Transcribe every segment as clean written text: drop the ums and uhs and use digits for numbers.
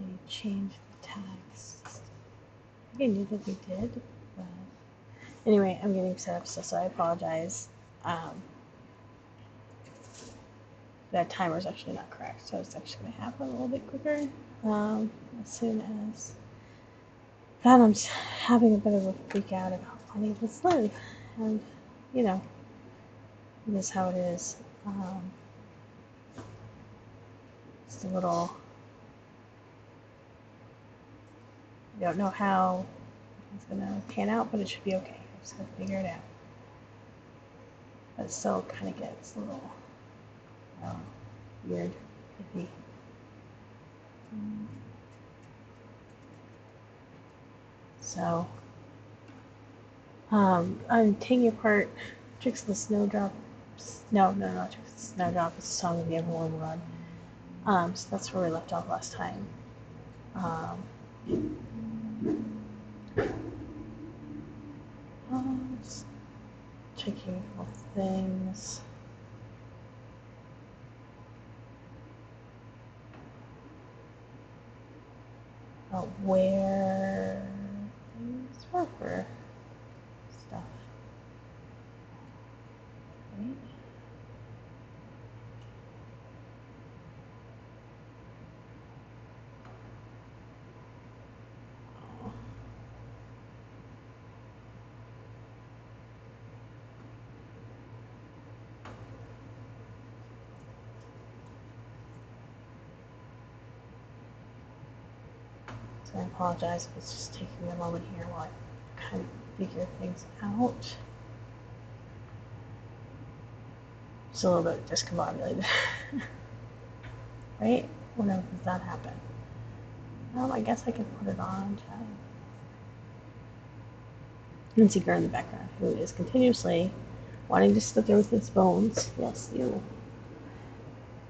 they changed the text. I think I knew that they did, but anyway, I'm getting set up, so I apologize. That timer is actually not correct, so it's actually going to happen a little bit quicker. As soon as that, I'm just having a bit of a freak out about finding this live, and you know, it is how it is. It's a little. I don't know how it's gonna pan out, but it should be okay. I just have to figure it out. But it still kind of gets a little weird, iffy. So, I'm taking apart Tricks of the Snowdrop. No, not Tricks of the Snowdrop. It's a Song of the Everwarm Run. So that's where we left off last time. Just checking for things. About where things were for stuff. Right? So I apologize if it's just taking a moment here while I kind of figure things out. Just a little bit discombobulated. Right? Whenever does that happen? I guess I can put it on. Lindsay Gurr in the background, who is continuously wanting to sit there with his bones. Yes, you.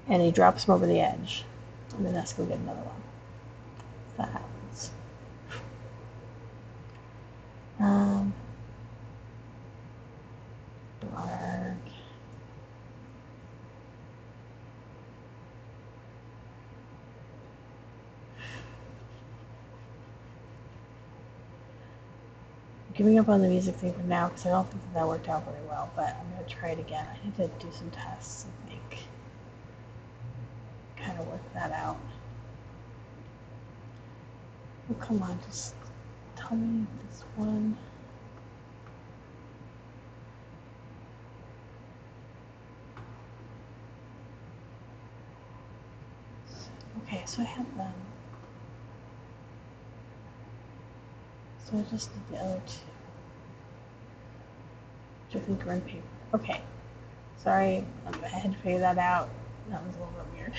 And he drops him over the edge. And then has to go get another one. That happens. Lark. Giving up on the music thing for now because I don't think that worked out very well, but I'm going to try it again. I need to do some tests, I think. Kind of work that out. Oh, come on, just tell me this one. Okay, so I have them. So I just need the other two. Dripping green paper. Okay. Sorry, I had to figure that out. That was a little bit weird.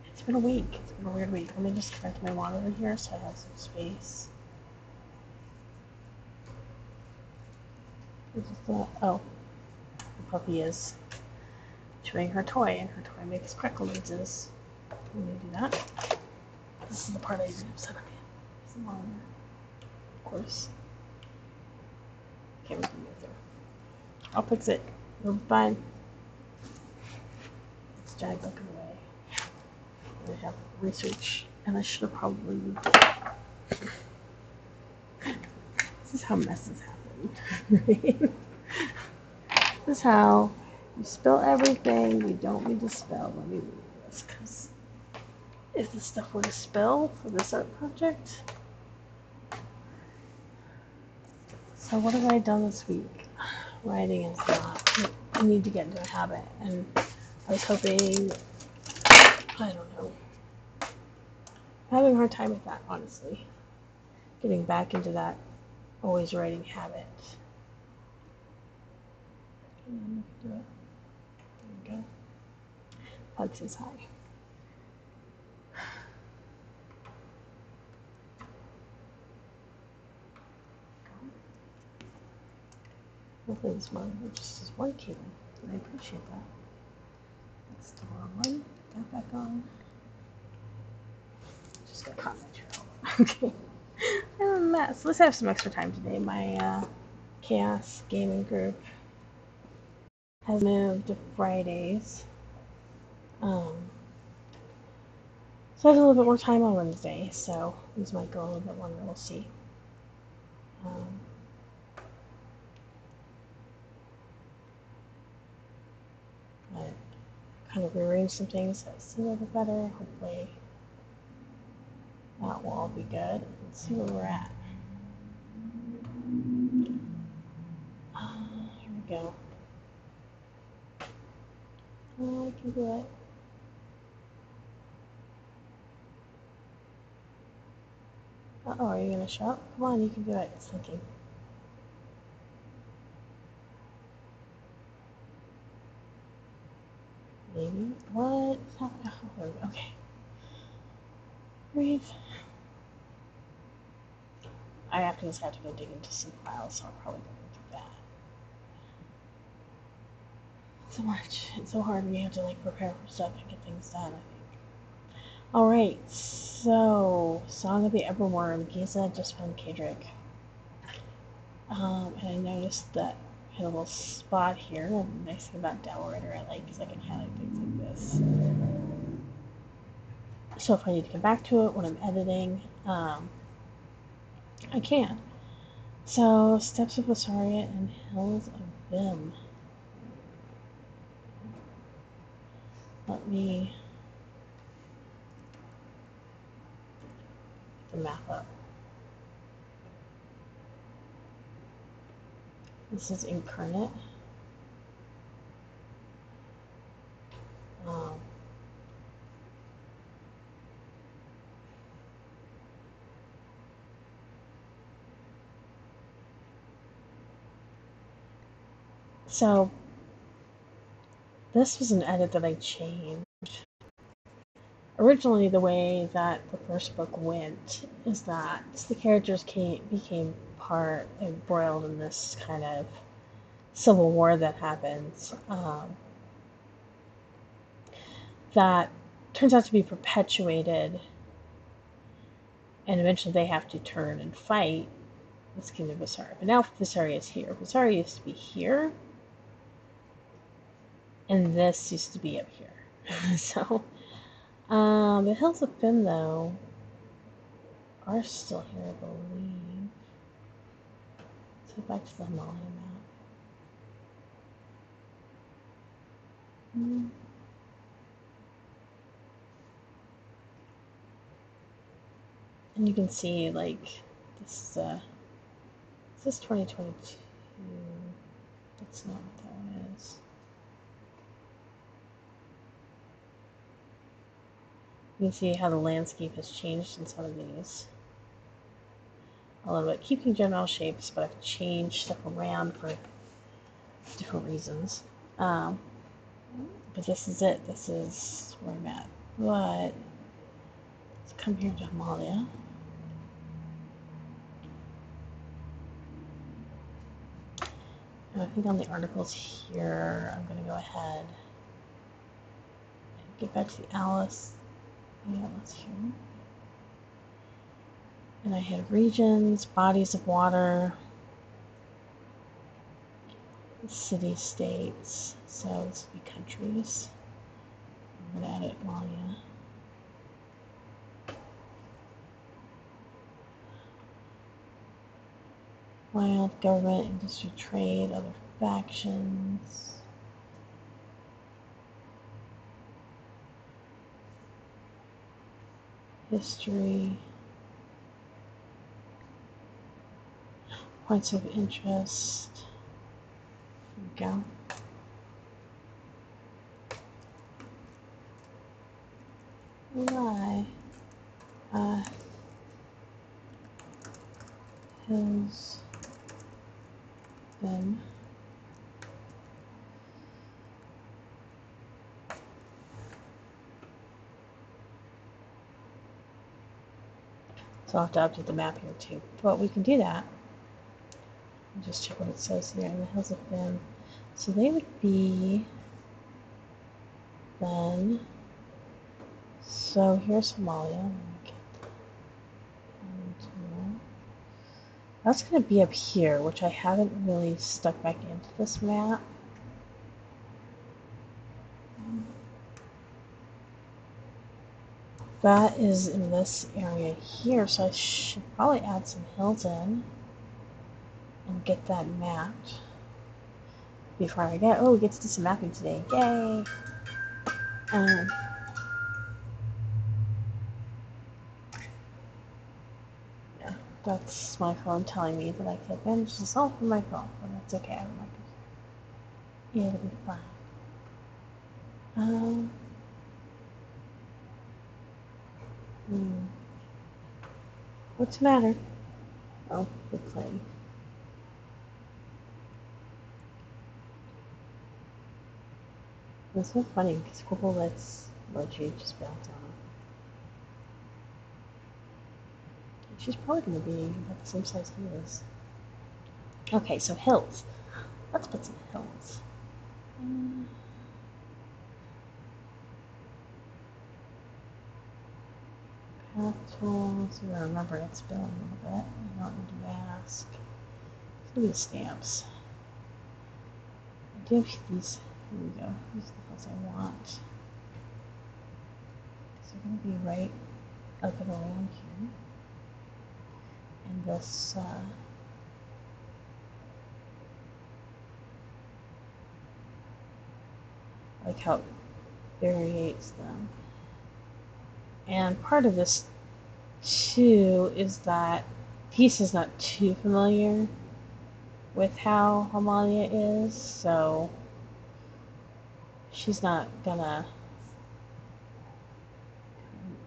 It's been a week. It's been a weird week. Let me just connect my monitor here so I have some space. Oh, the puppy is chewing her toy, and her toy makes crackle noises. Let me do that. This is the part I didn't have set up yet. It's the monitor, of course. Okay, we can move there. I'll fix it. It'll be fine. It's Jag looking away. I have research, and I should have probably moved it. This is how messes happen, right? This is how you spill everything you don't need to spill. Let me move this, because if the stuff were to spill for this art project. So what have I done this week? Writing is not. I need to get into a habit, and I was hoping, I don't know, I'm having a hard time with that, honestly. Getting back into that always writing habit. Do it. There we go. Pug says hi. Hopefully this one just is working. I appreciate that. That's the wrong one. Got back on. Just got caught in my trail. Okay. So let's have some extra time today. My Chaos gaming group has moved to Fridays. So I have a little bit more time on Wednesday, so these might go a little bit longer. We'll see. But kind of rearrange some things that see a little bit better. Hopefully that will all be good. Let's see where we're at. Here we go. Oh, I can do it. Uh-oh, are you going to show up? Come on, you can do it. It's thinking. Maybe. What? Oh, there we go. Okay. Breathe. I after this have to go dig into some files, so I'll probably go do that. So much. It's so hard when you have to like prepare for stuff and get things done, I think. Alright, so Song of the Everworm. Giza just found Kadric. And I noticed that I had a little spot here. The nice thing about Downrider I like is I can highlight things like this. So if I need to come back to it when I'm editing, I can. So, Steps of Osaria and Hills of Vim. Let me get the map up. This is Inkarnate. So, this was an edit that I changed. Originally, the way that the first book went is that the characters became embroiled in this kind of civil war that happens. That turns out to be perpetuated, and eventually they have to turn and fight this kingdom of Visaria. But now Visaria is here. Visaria used to be here, and this used to be up here. So, the Hills of Vim, though, are still here, I believe. Let's go back to the Himalaya map. And you can see, like, this is 2022. That's not what that one is. You can see how the landscape has changed in some of these a little bit, keeping general shapes, but I've changed stuff around for different reasons. But this is it. This is where I'm at. But let's come here to Himalaya. And I think on the articles here, I'm going to go ahead and get back to the Alice. Yeah, let's here. And I have regions, bodies of water, city states. So this would be countries. I'm going to add it Himalaya. Wild, government, industry, trade, other factions. History. Points of interest. There we go. Why? Hills. Then. So I'll have to update the map here too. But we can do that. I'll just check what it says here in the Hills of Vim. So they would be then. So here's Somalia. That's going to be up here, which I haven't really stuck back into this map. That is in this area here, so I should probably add some hills in and get that mapped before I get. Oh, we get to do some mapping today! Yay! Yeah, that's my phone telling me that I can't manage this all from my phone, but that's okay. I'm like, yeah, it'll be fine. What's the matter? Oh, the clay. It's so funny because Squibble lets you just bounce on him. She's probably going to be about the same size he is. Okay, so hills. Let's put some hills. Path tools. You gotta remember it's been a little bit. You don't need to mask. Let's do the stamps. I do have these. Here we go. These are the ones I want. Because they're going to be right up and around here. And this. Like how it variates them. And part of this too is that Peace is not too familiar with how Amalia is, so she's not gonna.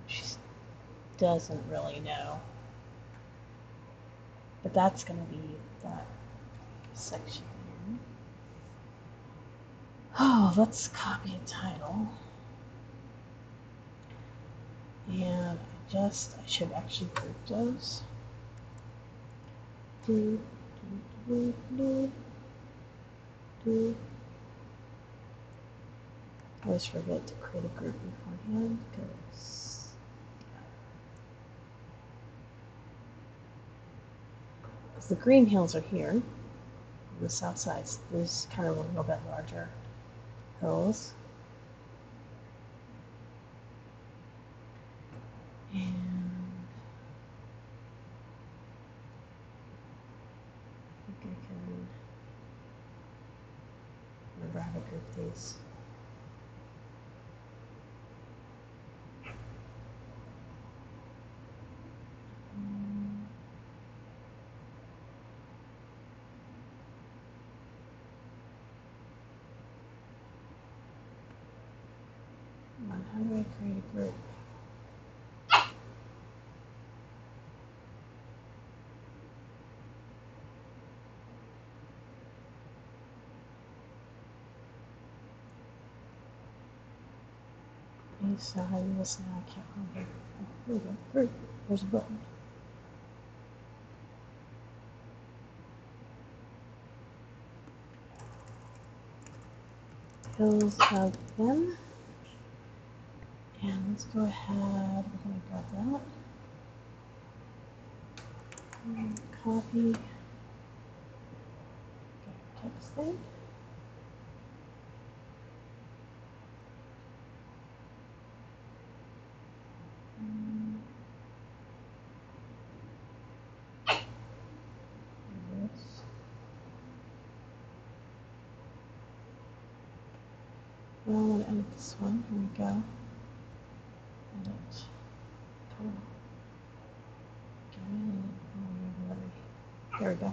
She doesn't really know. But that's gonna be that section here. Oh, let's copy a title. And I should actually group those. I always forget to create a group beforehand because the green hills are here on the south side. There's kind of a little bit larger hills. And I think I can remember how to group these. How do I create a group? So how do you listen? I can't remember. Oh, here we go. Group. There's a button. Hills again. And let's go ahead. We're going to grab that. Copy. Text thing. Well, I'm going to edit this one. Here we go. Edit. There we go.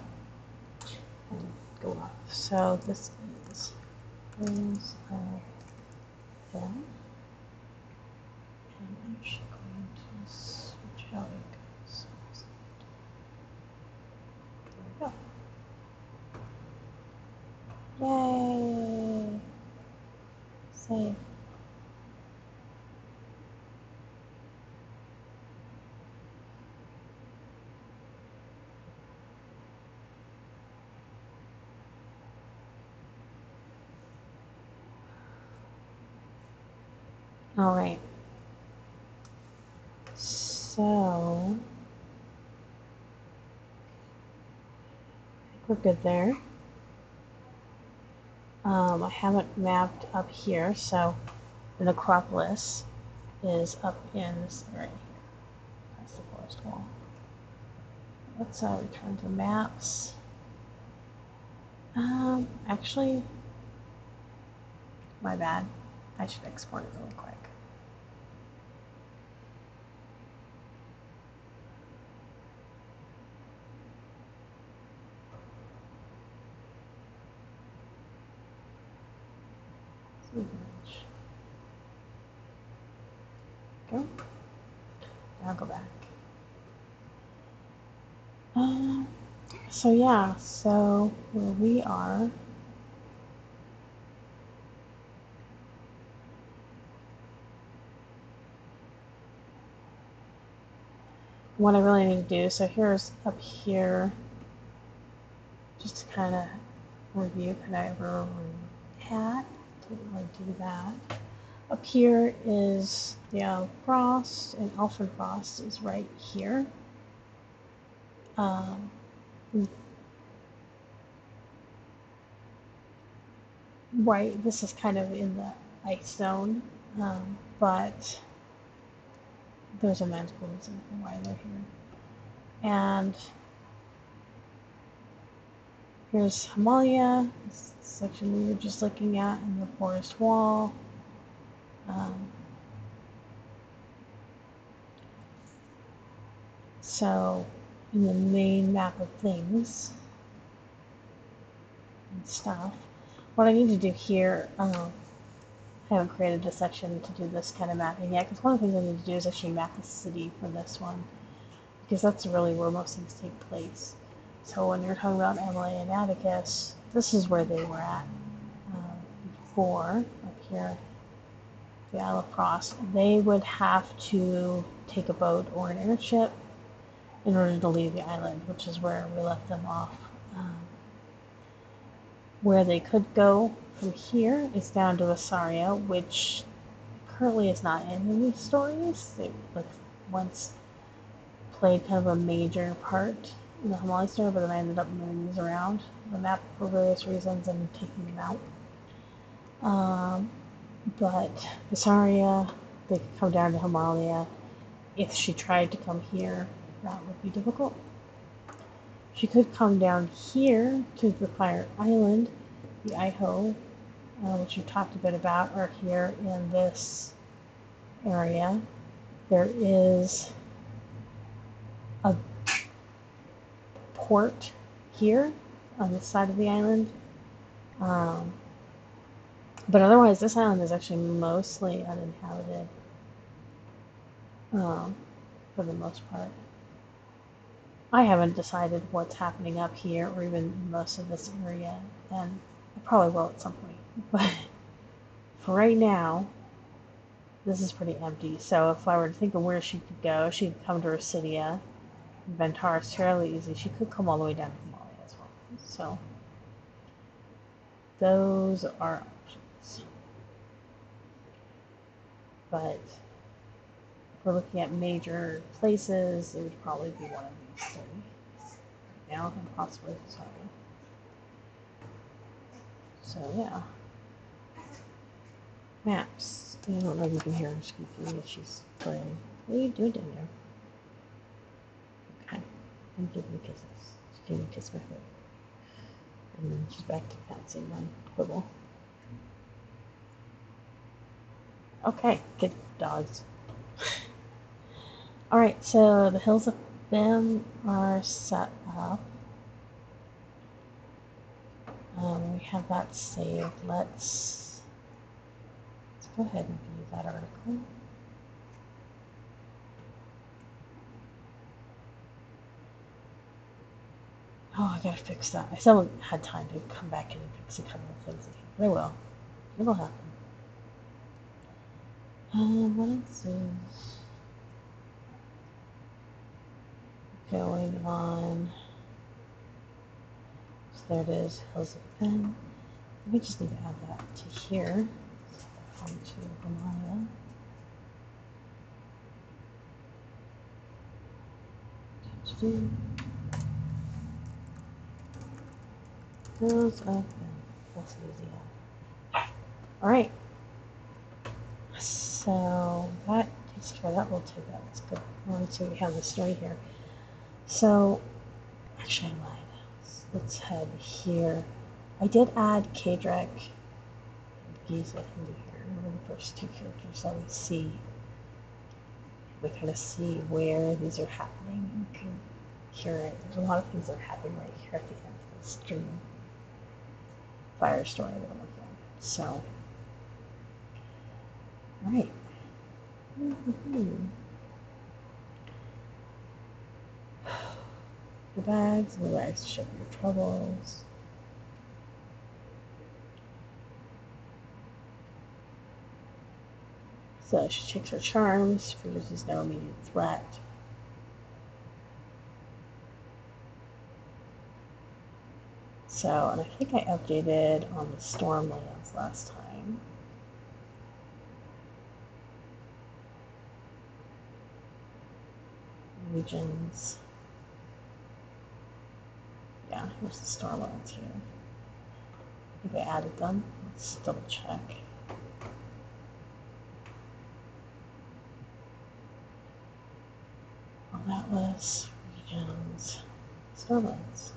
And go off. So this is hills of them. And I'm actually going to switch how it goes. There we go. Yay! Save. All right. So we're good there. I haven't mapped up here, so in Acropolis, is up in this area. That's the forest wall. Let's return to maps. Actually, my bad. I should export it really quick. Go. I'll go back. So yeah, so where we are, what I really need to do, so here's up here, just to kind of review, could I ever hat? Didn't really do that. Up here is the Frost, and Elfin Frost is right here. Right, this is kind of in the ice zone, but there's a magical reason for why they're here. And here's Himalaya, this section we were just looking at, in the forest wall. So in the main map of things and stuff, what I need to do here, I haven't created a section to do this kind of mapping yet, because one of the things I need to do is actually map the city for this one, because that's really where most things take place. So when you're talking about Emily and Atticus, this is where they were at before, up here, the Isle of Frost. They would have to take a boat or an airship in order to leave the island, which is where we left them off. Where they could go from here is down to Assaria, which currently is not in any stories. It like once played kind of a major part in the Himalaya story, but then I ended up moving these around the map for various reasons and taking them out. But Assaria, they could come down to Himalaya. If she tried to come here, that would be difficult. She could come down here to the Fire Island, the Iho, which we talked a bit about, are here in this area. There is a port here on this side of the island. But otherwise, this island is actually mostly uninhabited for the most part. I haven't decided what's happening up here or even most of this area, and I probably will at some point. But for right now, this is pretty empty. So if I were to think of where she could go, she could come to Residia. Ventar is fairly easy. She could come all the way down to Himalaya as well. So those are options. But if we're looking at major places, it would probably be one of these three. Now and possibly sorry. So yeah. Maps. I don't know if you can hear her squeaking if she's playing. What are you doing down there? Okay. I'm giving kisses. She's giving a kiss my foot. And then she's back to pouncing on Quibble. Okay, good dogs. Alright, so the Hills of Bim are set up. We have that saved. Let's go ahead and view that article. Oh, I gotta fix that. I still haven't had time to come back in and fix a couple of things again, but I will. It'll happen. What else is going on? So there it is, Hills of Bim. We just need to add that to here. Onto Himalaya. Hills of Bim. That's easy. All right. So that takes care of that little tidbit. Let's go on to we have the story here. So actually I lied. Let's head here. I did add Kadric and Giza into here. We're the first two characters that we see. We kind of see where these are happening. You can hear it. There's a lot of things that are happening right here at the end of this dream fire story that I'm looking at. So, right. The bags to share your troubles. So she checks her charms, figures there's no immediate threat. So, and I think I updated on the Stormlands last time. Regions. Yeah, here's the Stormlands here. I think I added them. Let's double check. Well, that was regions, Stormlands.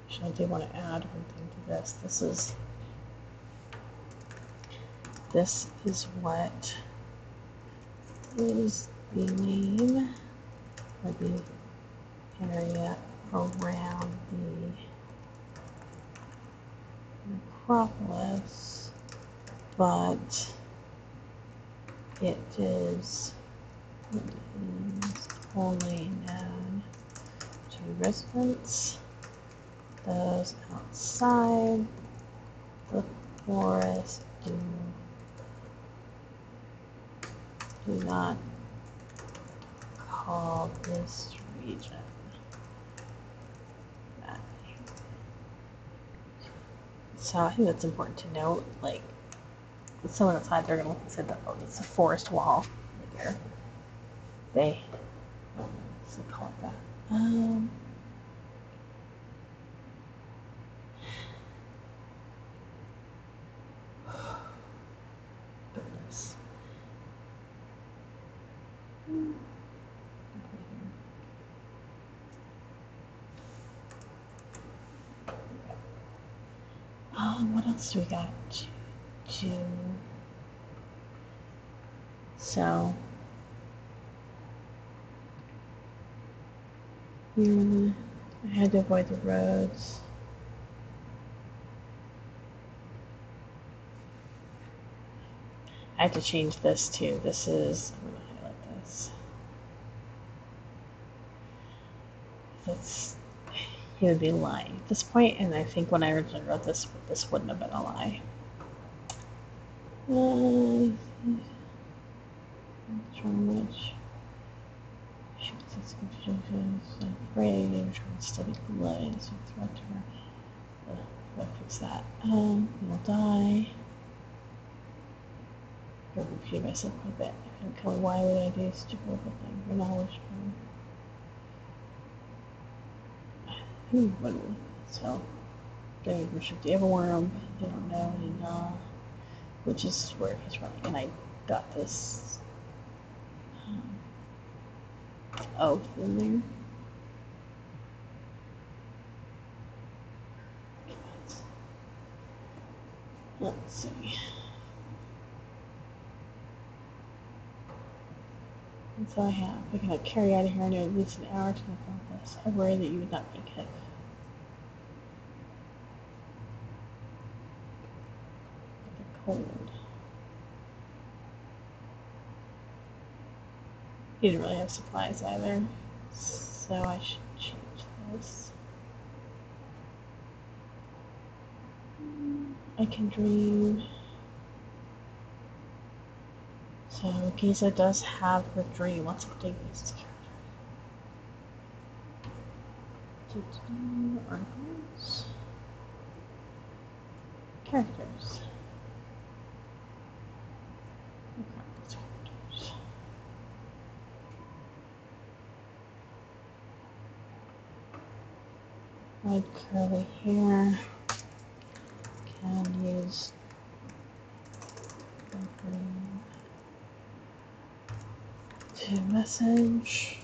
Actually, I do want to add one thing to this. This is what is the name of the area around the necropolis, but it is only known to residents, those outside the forest do not call this region that. So I think that's important to note. Like, with someone outside, they're gonna look and say that, oh, it's a forest wall right here. They call it that. Goodness. What else do we got to do? So, I had to avoid the roads. I had to change this too. This is, I'm going to highlight this. That's, he would be lying at this point, and I think when I originally wrote this wouldn't have been a lie. Which shoots its confusions, afraid, trying to study glaze, threat to her. What fix that? You'll die. I repeat myself quite a bit. I couldn't kill. Why would I do a stupid little thing? Your knowledge. Wouldn't. So, they worship the Everworm. They don't know any which is where he's running. And I got this oath in there. Let's see. That's all I have. We're going to carry out of here. I know at least an hour to complete this. I worry that you would not make it. The cold. He didn't really have supplies either, so I should change this. I can dream. So Giza does have her dream. Let's update Giza's character. Articles. Characters. Red curly hair. Can use green to message.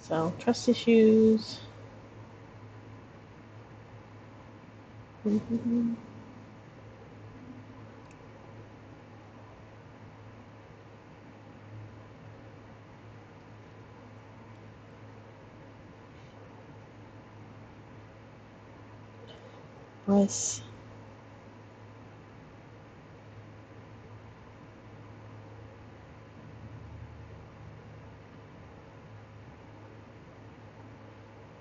So, trust issues. Bliss.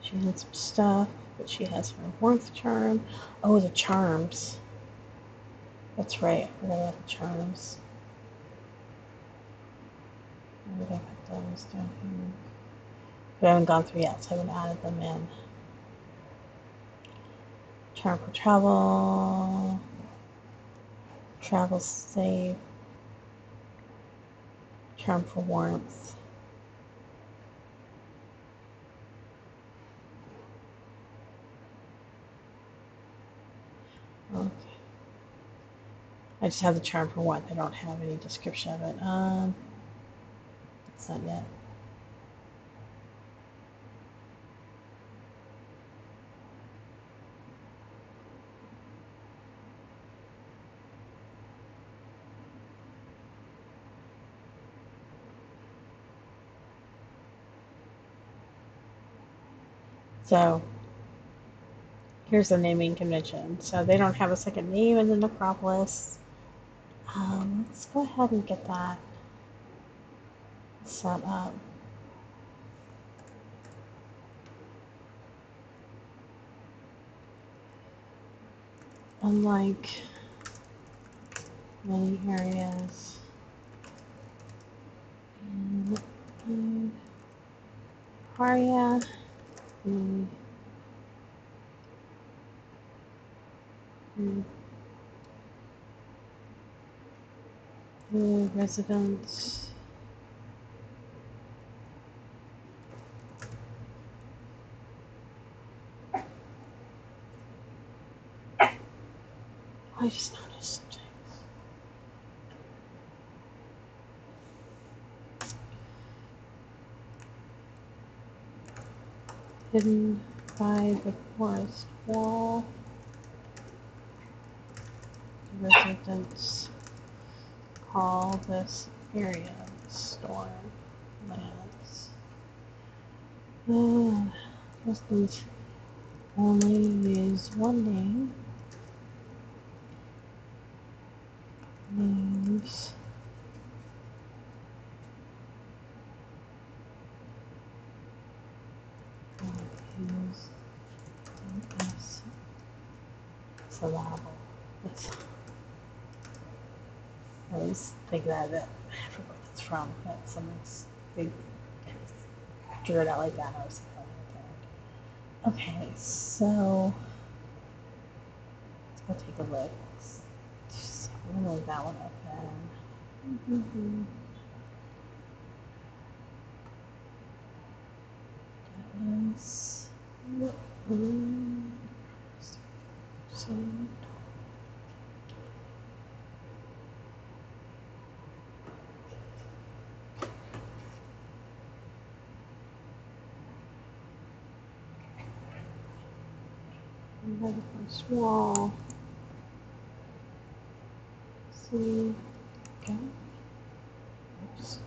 She had some stuff, but she has her warmth charm. Oh, the charms. That's right, I forgot about the charms. Where did I put those down here? We haven't gone through yet, so I haven't added them in. Charm for travel. Travel safe. Charm for warmth. Okay. I just have the charm for warmth. I don't have any description of it. It's not yet. So here's the naming convention. So they don't have a second name in the necropolis. Let's go ahead and get that set up. Unlike many areas in Aria, the residents I just noticed hidden by the forest wall. The residents call this area Stormlands. Residents only use one name. Names. Syllable. I always think that I forget what it's from. That someone's big drew it out like that. I was like, okay, so let's go take a look. I'm gonna leave that one open. So another first wall. See, okay. Oops.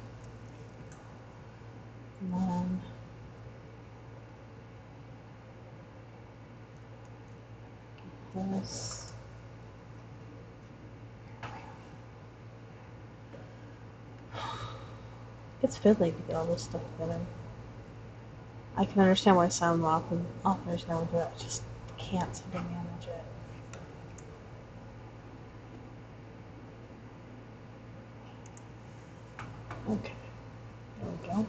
And then this. It's fiddly to get all this stuff together. I can understand why some authors never do it. I just can't seem to manage it. Okay, there we go.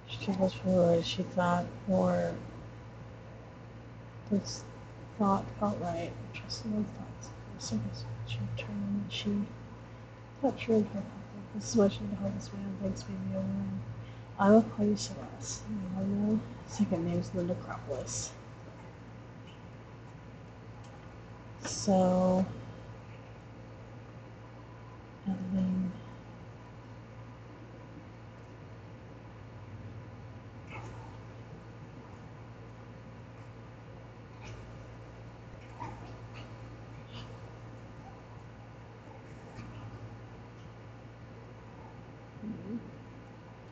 She was really, she thought, or this thought felt right. Trusting those thoughts. The surface she returned and she thought she would her comfort. This is what she told this man. Thanks, baby, overrun. I will call you Celeste. I know second name's the Necropolis. So, editing.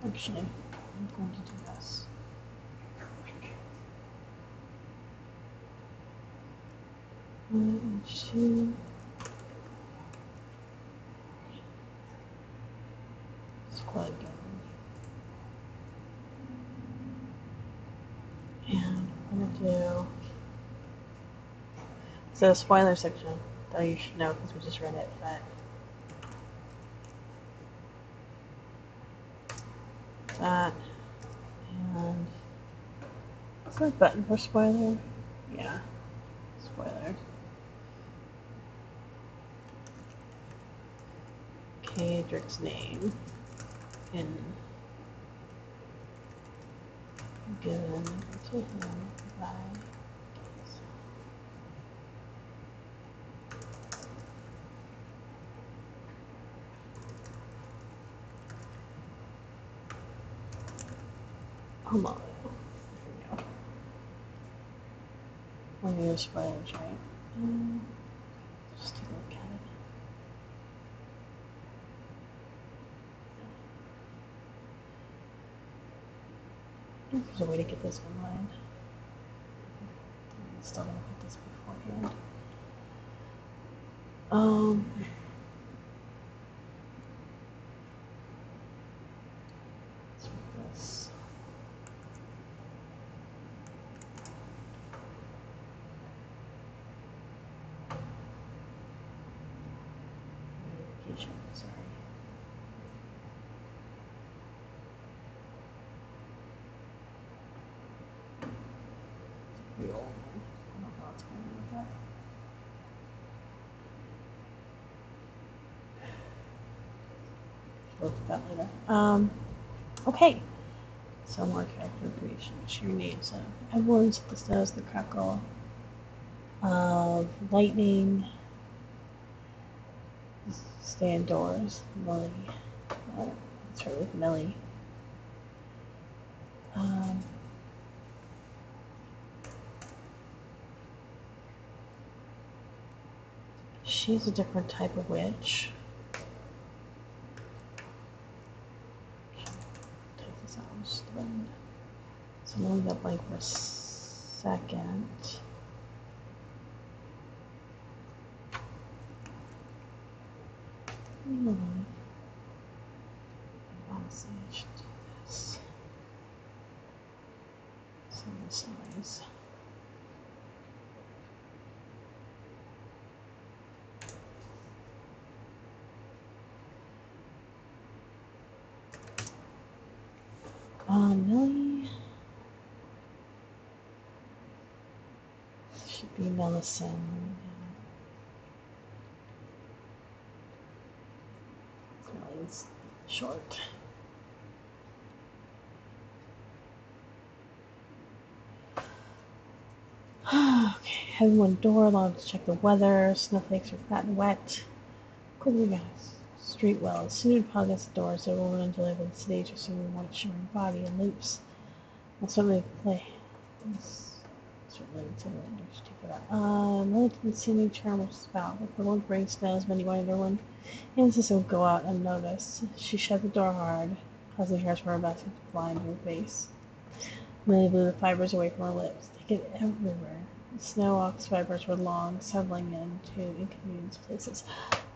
Actually, I'm going to do this. And she squad going. And I'm gonna do so spoiler section. Though you should know because we just read it, but that and is there a button for spoiler? Yeah, spoiler. Kadrick's name in given to him by hold on. Here we go. One of your spoilers, right? Just take a look at it. I think there's a way to get this online. I'm still gonna put this beforehand. Let's put this. Notification, sorry. The old one. I don't know how it's going with that. We'll look at that later. Okay. So more character creation. Share names. So everyone's the snows, the crackle of lightning. Stay indoors. Millie. That's right with Millie. She's a different type of witch. Take this out. Just so I'm gonna leave that blank for a second. Honestly, I should do this. Same size. Millie should be Millicent. Millie's short. Okay, having one door allowed to check the weather. Snowflakes are fat and wet. Quickly, guys. Street wells. Soon upon against the doors, there will run until they've been stage or seen white shimmering body in loops. Well, certainly play. Certainly, it's a little check it out. Militant seeming charm of spout. If the one brings snows, many white under one. And this will go out unnoticed. She shut the door hard, causing hairs from her basket to fly into her face. They blew the fibers away from her lips. They get everywhere. The snow ox fibers were long, settling into inconvenience places.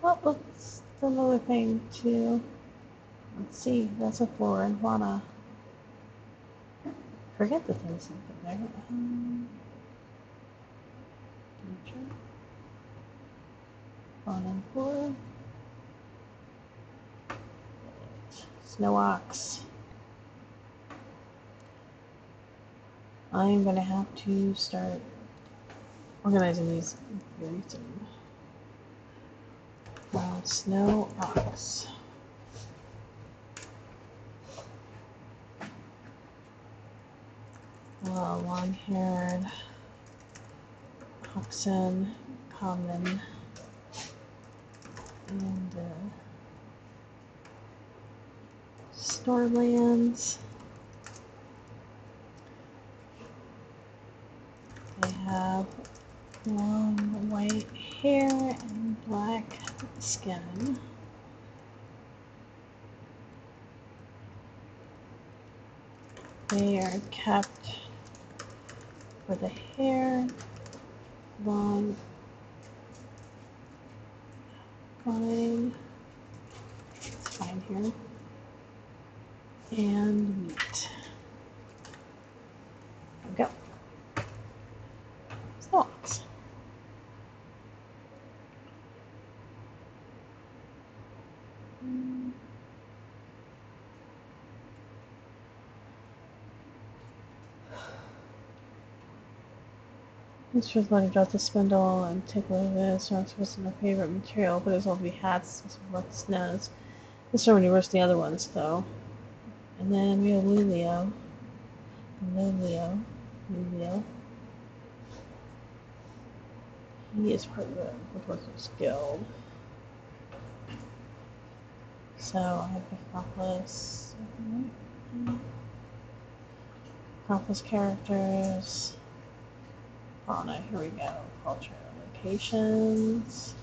Well, that's another thing too. Let's see. That's a flora and fauna. Forget that there was something there. Nature. Fauna and flora. Snow ox. I'm gonna have to start organizing these very soon. Snow ox. Long-haired oxen, common, and Stormlands. They have long white hair and black skin. They are kept for the hair, long, fine, it's fine here, and meat. There we go. Stocks. This was let it out the spindle and take a look at this. It's supposed to be my favorite material, but it's all to be hats. This is what snows. This is already worse than the other ones, though. And then we have Lulio. Lulio. He is part of the Woodworkers Guild. So I have accomplice. Accomplice characters. Fauna, here we go. Culture, locations.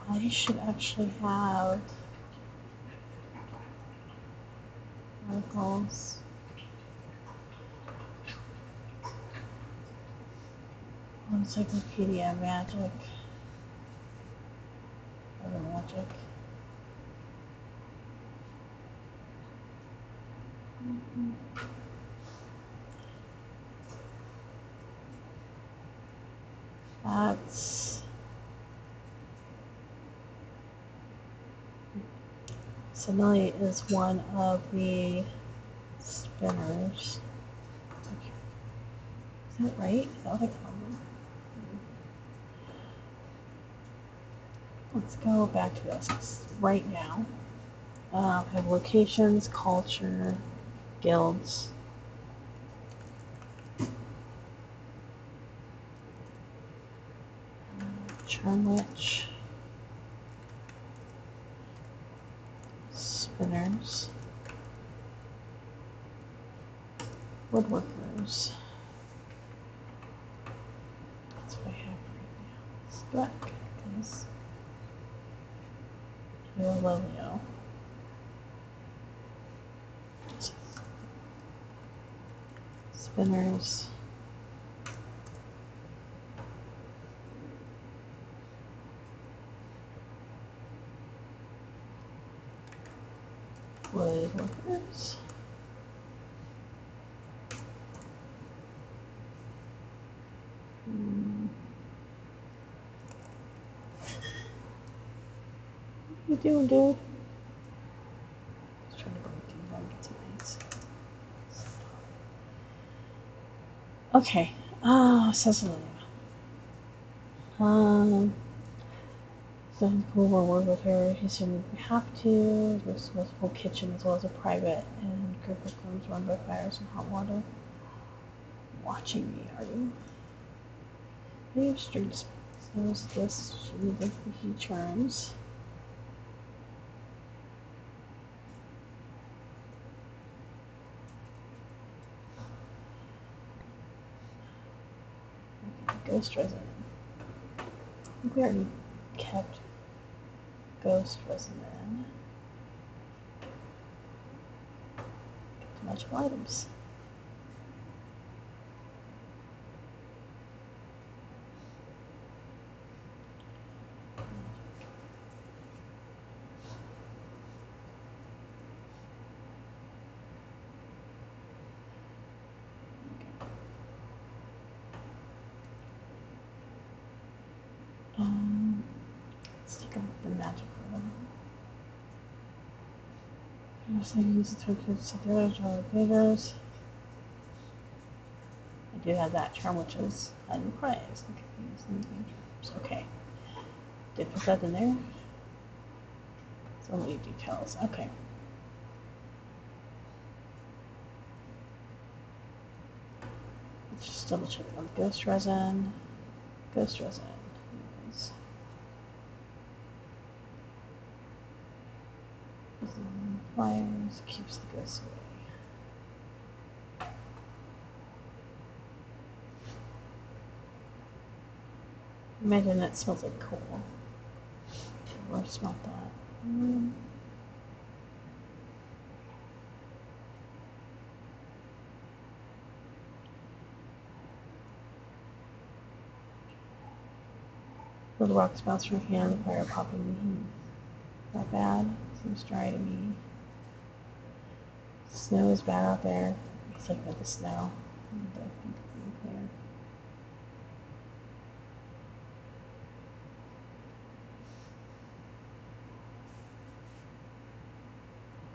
I should actually have articles. Encyclopedia magic. Other magic. That's Somalia is one of the spinners. Is that right? Is that what I call them? Let's go back to this right now. I have locations, culture, guilds. Charm Witch. Spinners. Woodworkers. That's what I have right now. Let's go back, guys. Lolio. Spinners. Woodworkers. What are you doing, dude? Just trying to break in and get some things. Okay. Cecilia. So we'll work with her. He said we have to. There's a full kitchen as well as a private and group of rooms run by fires and hot water. Watching me, are you? We have streets. There's this. She needs the heat charms. Ghost resident. I think we already kept ghost resident. Magical items. Let's take a look at the magical one. I'm just going to use the token to set the other draw favors. I do have that charm, which is unprized. Okay. Did put that in there? It's only details. Okay. Let's just double check on ghost resin. Ghost resin. Fires keeps the ghosts away. Imagine that smells like coal. Or smelled that. Little rocks bounce from your hand, the fire popping in the heat. Not bad. Seems dry to me. Snow is bad out there. Looks like with the snow. Clear.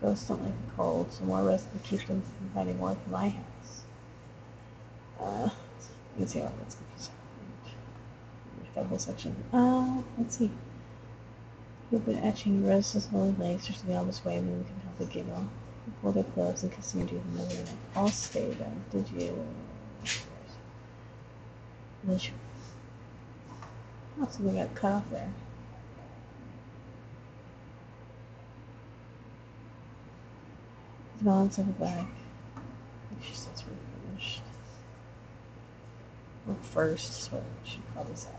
Ghosts don't like the cold, so more risk to keep them from finding more from my house. You can see how that's confusing. We've got a whole section. Let's see. You've been etching roses, holy legs, or something all this way, and we can help the giggle. You pull their clothes and kissing your teeth in the room. I'll stay then. Did you? Oh, so they got cut off there. The balance of the bag. She says we're finished. Well, first is what she probably said.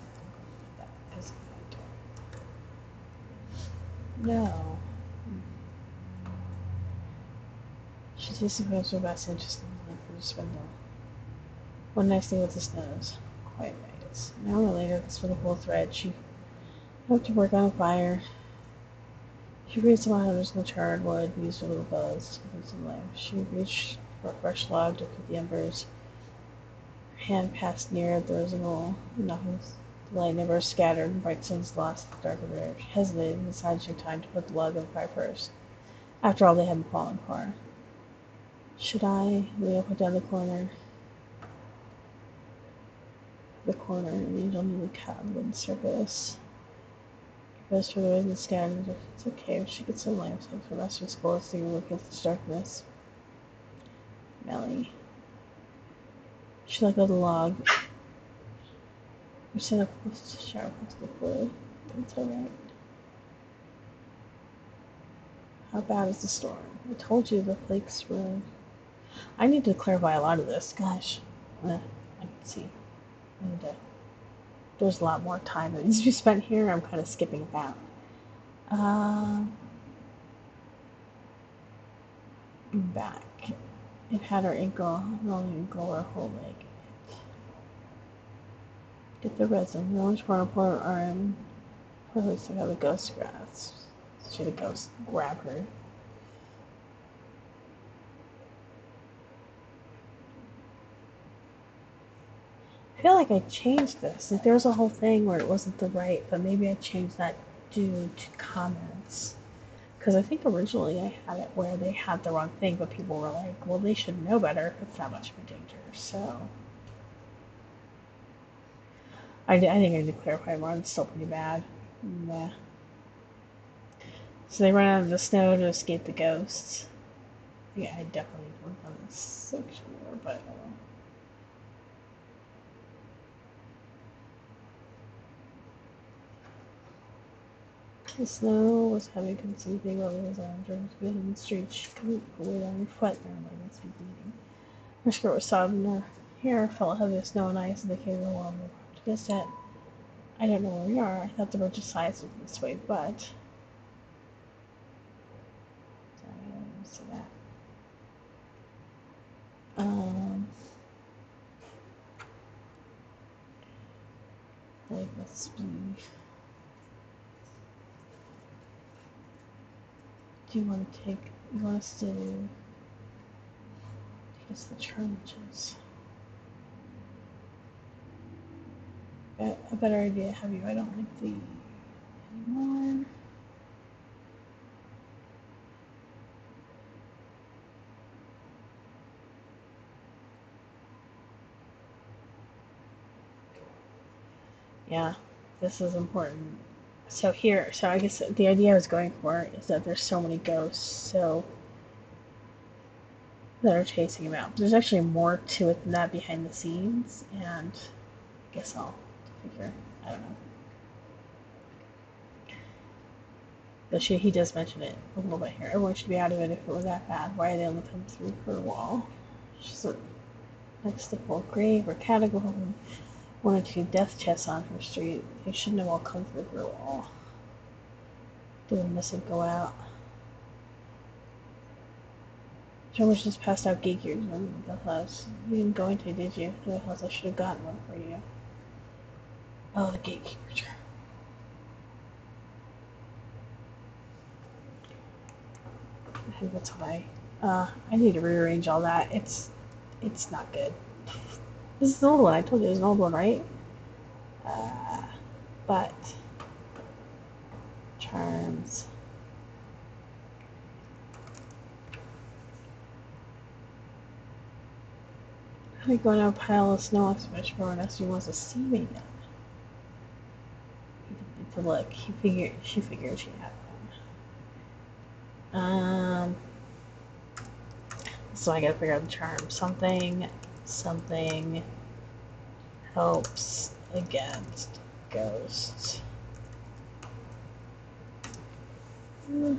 No. She takes the photos for best interest in for the spindle. One nice thing with the snows. Quite right. An hour later, this for the whole thread, she went to work on a fire. She reached some hunters in the charred wood and used a little buzz to give some life. She reached for a fresh log to cook the embers. Her hand passed near the rosy nothings. The light never scattered, and bright suns lost the dark of air. She hesitated and decided she had time to put the log on fire first. After all, they hadn't fallen far. Should I? Leo put down the corner. And the angel nearly cut on the wooden surface. Goes to the and scattered. It's okay if she gets some lamps for the rest of school so you look at the darkness. Melly. She let go of the log. We set up close to shower into the floor. That's alright. How bad is the storm? I told you the flakes were. I need to clarify a lot of this. Gosh. I can see. There's a lot more time that needs to be spent here. I'm kind of skipping about. Back. It had her ankle, not only ankle or whole leg. Get the resin. No one's trying to pour her arm. Or at least I have a ghost grasp. Should a ghost grab her? I feel like I changed this. Like there was a whole thing where it wasn't the right, but maybe I changed that due to comments. Because I think originally I had it where they had the wrong thing, but people were like, well, they should know better if it's that much of a danger. So I think I need to clarify more. It's still pretty bad. Yeah. So they run out of the snow to escape the ghosts. Yeah, I definitely work on this section more, but the snow was heavy, couldn't see anything over his arms or his feet in the street. She couldn't put weight on her foot, and her leg must be bleeding. Her skirt was sobbed, and her hair fell heavy with snow and ice, and they came along. To guess that I don't know where we are. I thought the road to science was this way, but sorry, I didn't see that. like, let's be... Do you want to take... You want us to... Guess the challenges. A better idea, have you? I don't like the... anymore. Yeah, this is important. So here, so I guess the idea I was going for is that there's so many ghosts, so that are chasing him out. There's actually more to it than that behind the scenes, and I guess I'll figure. I don't know. But he does mention it a little bit here. Everyone should be out of it if it was that bad. Why are they only come through for a wall? So next to full grave or catacomb, 1 or 2 death chests on her street. They shouldn't have all come through for a wall. Didn't miss it go out. Someone just passed out geek ears on the house. You didn't go into, did you? The house, I should have gotten one for you. Oh, the gatekeeper. I think that's why. I need to rearrange all that. It's not good. This is an old one. I told you it was an old one, right? But charms. How do you go down a pile of snow so much more unless he wants to see me then? To look, she figured she had one. So I gotta figure out the charm. Something helps against ghosts. Yeah.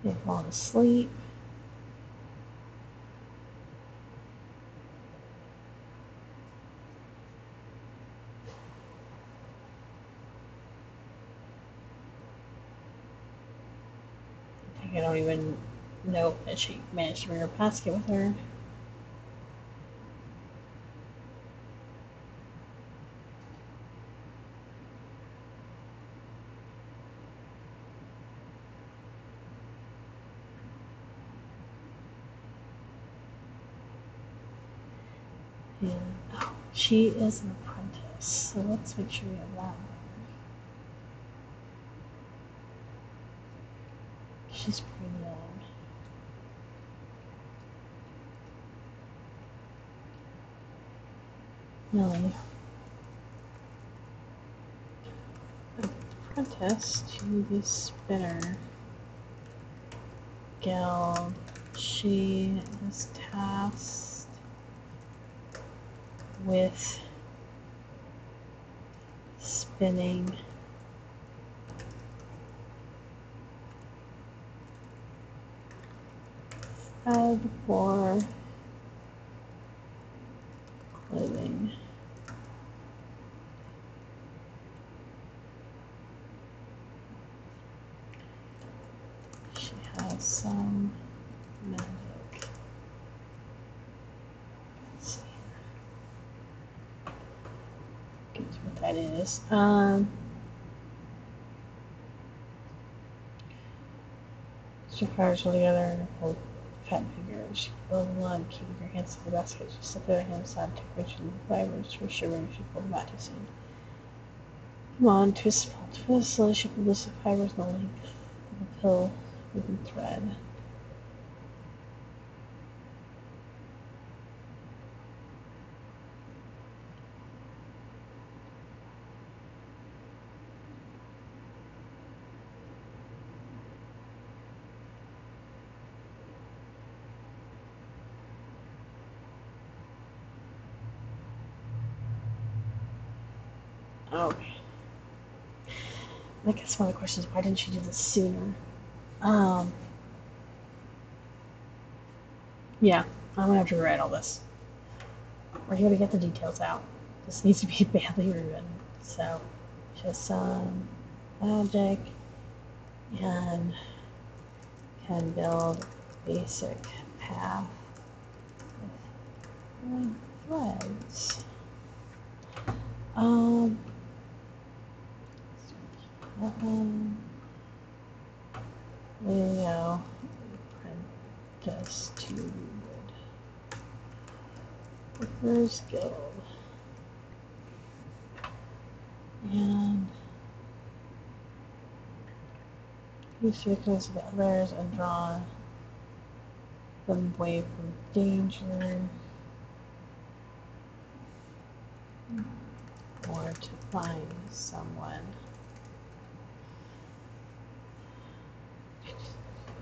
They fall asleep. I don't even know that she managed to bring her basket with her. And oh, she is an apprentice, so let's make sure we have that one. She's pretty young. Millie. Apprentice to the spinner guild. She is tasked with spinning thread for clothing. She has some magic. Let's see here. Guess what that is. Two fires all together and hold fat figure. She pulled the line, keeping her hands in the basket. She slipped her hand aside, took rigid fibers for shivering. She pulled the mattress in. Come on, twist, slowly she pulled loose the fibers in the length of a pill wooden thread. Okay. I guess one of the questions is why didn't she do this sooner? Yeah, I'm gonna have to rewrite all this. We're here to get the details out. This needs to be badly rewritten. So, just some magic and can build basic path with threads. There we go. Apprentice to wood. Workers Guild. And use vehicles of others and draw them away from danger. Or to find someone.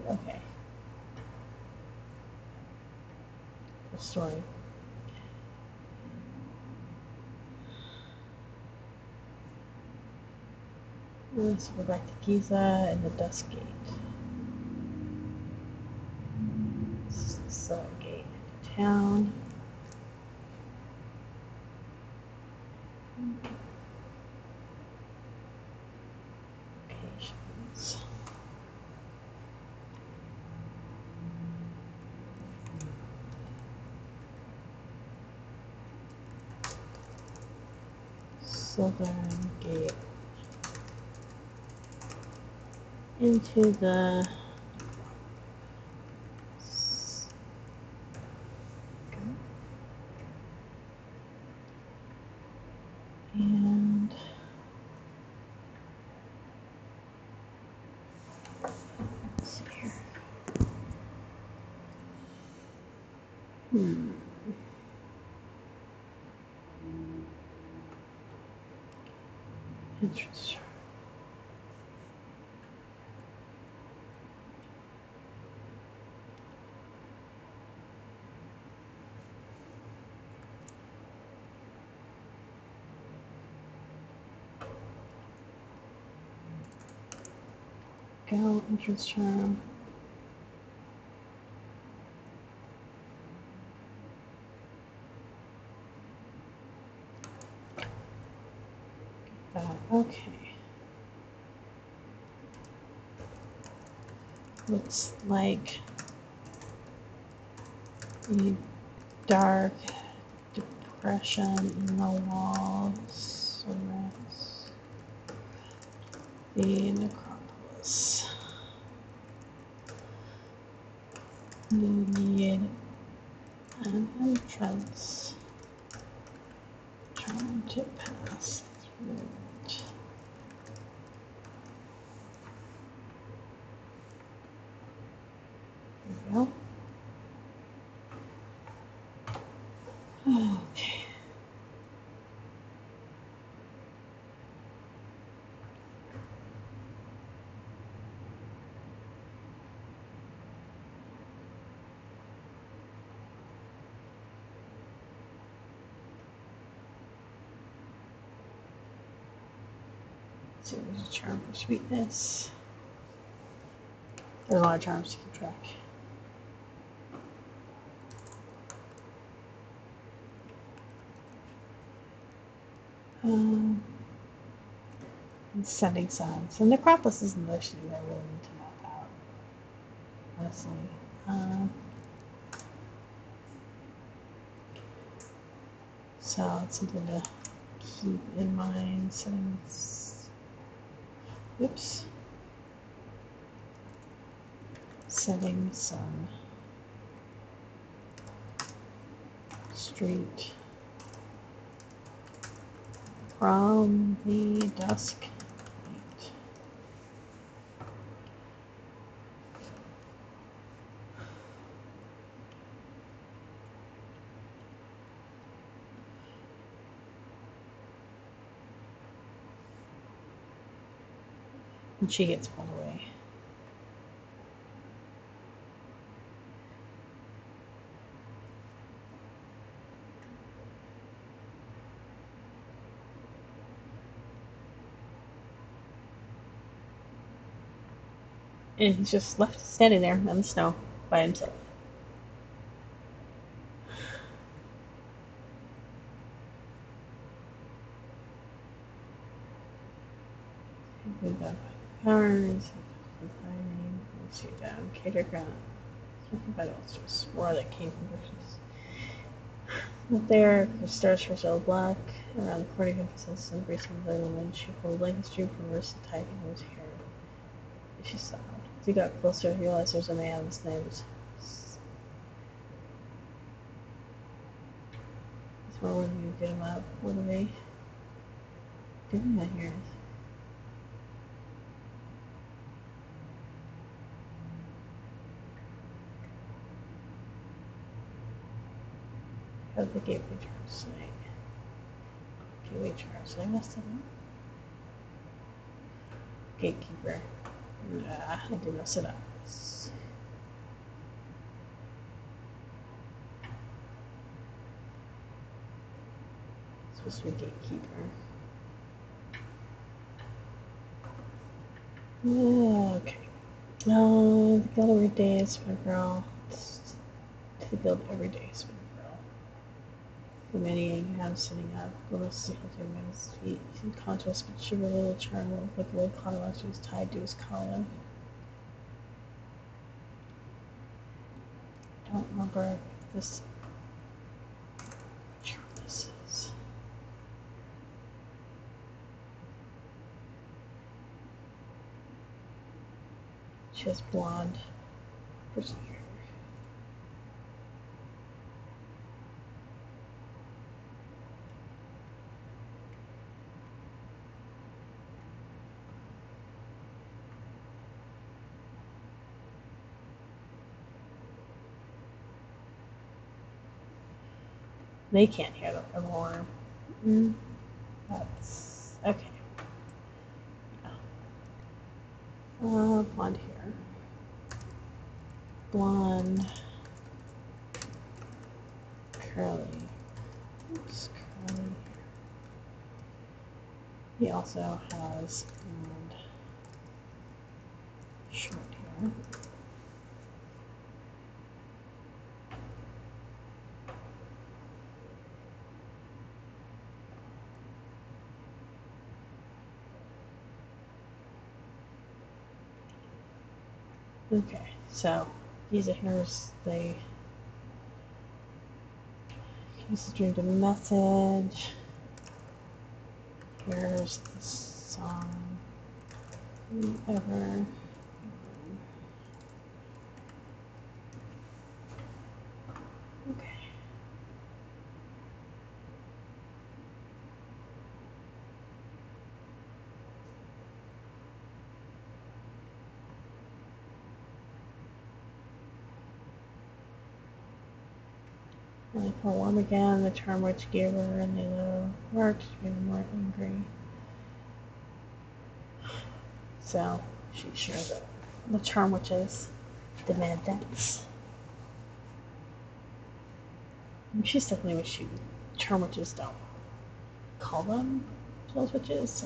Okay. The story. Let's go back to Giza and the Dust Gate. So, gate into town. Locations. Southern Gate into the and let's see here. Interesting. Go entrance charm. Okay. Looks like a dark depression in the walls surrounds the necropolis. You need an entrance trying to pass through it. There we go. Okay. So there's a charm for sweetness. There's a lot of charms to keep track. And setting suns. So necropolis is another city that I really need to map out, honestly. So it's something to keep in mind. Settings. Oops. Setting sun. Street. From the dusk. And she gets pulled away. And he's just left standing there in the snow by himself. We got cards, designing, let's see down, cater ground, something vital, just more that came from purchase. Up there, the stars for Zell Black, around the corner emphasis on bracing the woman, she pulled like a stream from wrist to tight in his hair. She sobbed. As he got closer, he realized there was a man whose name was. So when you get him up, what are they doing out here? How'd the gateway charge tonight? Gateway charge. Did I mess it up? Gatekeeper. Nah, I did mess it up. It's supposed to be gatekeeper. Okay. No, the guild every day is for a girl. To build every day is for a girl. The many you have sitting up, little sickle to him at his feet. He's unconscious, but shiver a little charm like the way Carlos was tied to his collar. I don't remember this. Sure this is. She has blonde hair. They can't hear the alarm. That's okay. Blonde hair. Blonde. Curly. Oops, curly. He also has blonde short hair. Okay, so these are hers. They use to drink a message. Here's the song. Whatever. Okay. And I pull warm again, the charm which gave her and the march made her more angry. So she shares it. The charm witches demand dance. She's definitely what she charm witches don't call them those witches,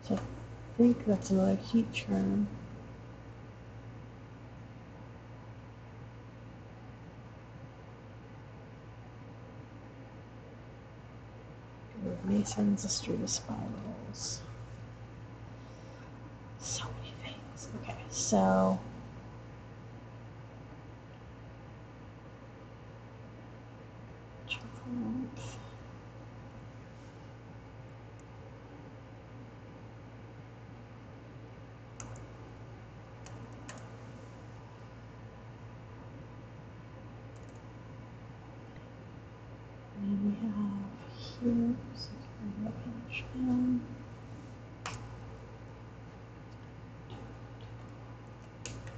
so I think that's another heat charm. Masons, a street of spirals. So many things. Okay, so and we have here,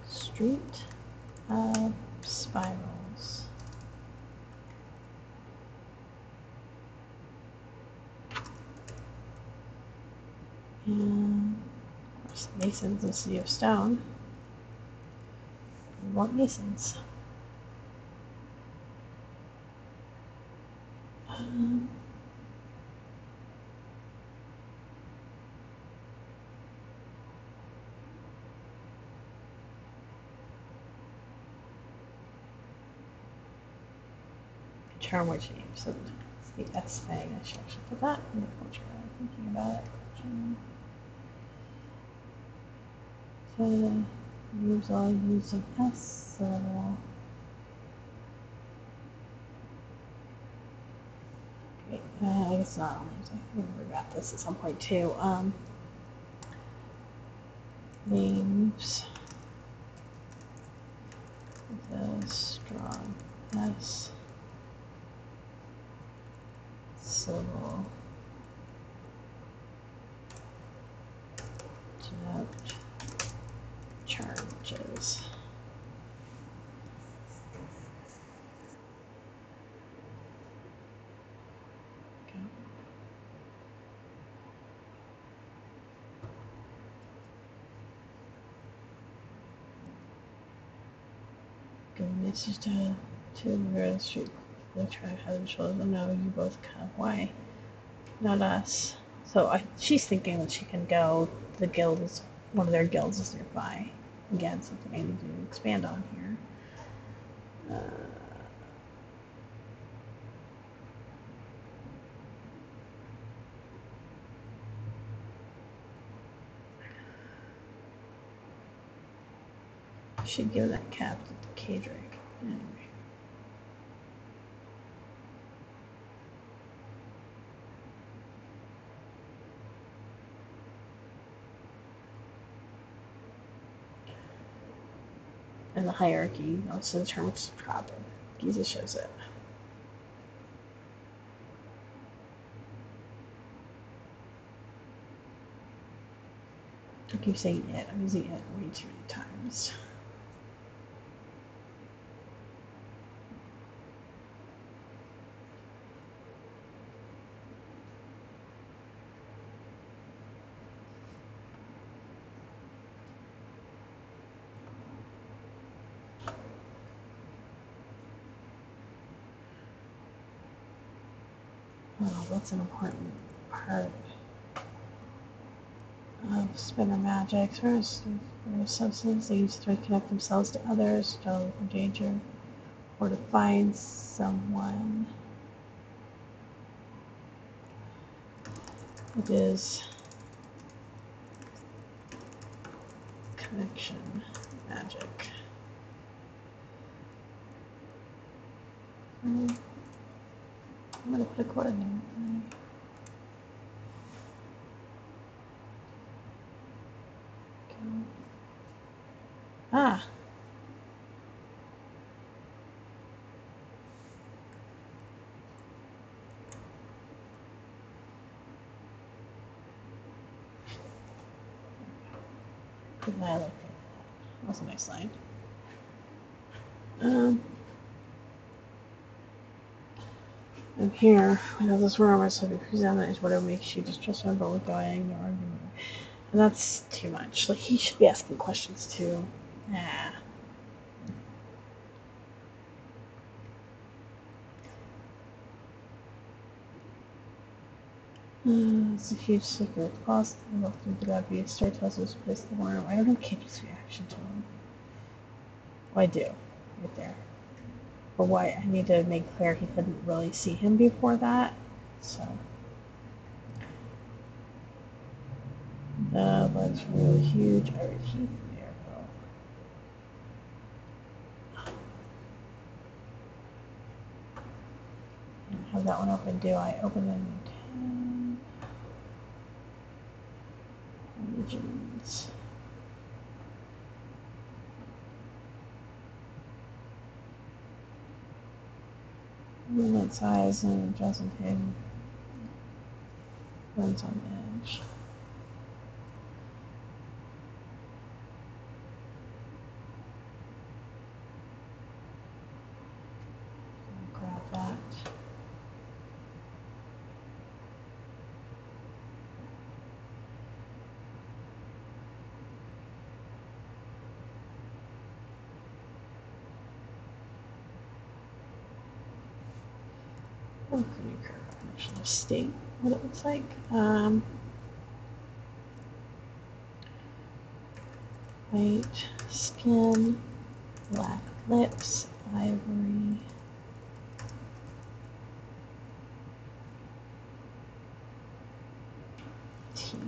street of spirals. And of course, Masons and City of Stone. We want Masons. Charm witch names. It's the S thing. I should actually put that in the portrait. I'm thinking about it. To use all using S, so I guess not only I think we got this at some point too. Names with a strong S syllable denote charges. It's just to the street. They try to have show them know you both kind of why, not us. So she's thinking that she can go. The guild is one of their guilds is nearby. Again, something I need to expand on here. Should give that cap to Kadric. Anyway. And the hierarchy, also the term subscriber. Giza shows it. I keep saying it. I'm using it way too many times. Oh, that's an important part of spinner magic. First, substance they use to reconnect themselves to others, to look for danger, or to find someone. It is connection magic. I'm going to put a quote in there. Okay. Ah! I like that. That's a nice line. And here, we have this rumor, so we present that is whatever makes you distrust him, but with going or argument. And that's too much. Like, he should be asking questions too. Nah. It's a huge secret. Cost and look through the Gabi. Storytellers who's placed the worm. I don't know Katie's reaction to him. Well, I do. Right there. But why? I need to make clear he couldn't really see him before that. So. The leg's really huge. I already keep there, though. And have that one open. Do I open them in 10? Regions. Movement size and adjusting him. Runs on edge. Grab that. Oh, I should just state what it looks like. White skin, black lips, ivory. teeth.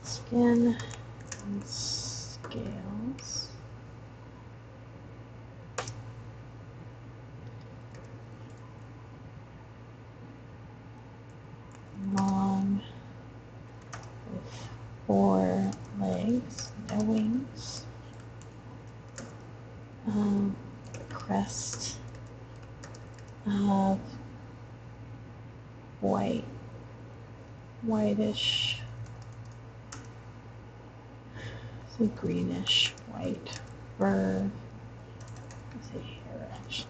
Skin and scales. Long with 4 legs, no wings. Crest of whitish, so greenish white fur. Let's see here actually.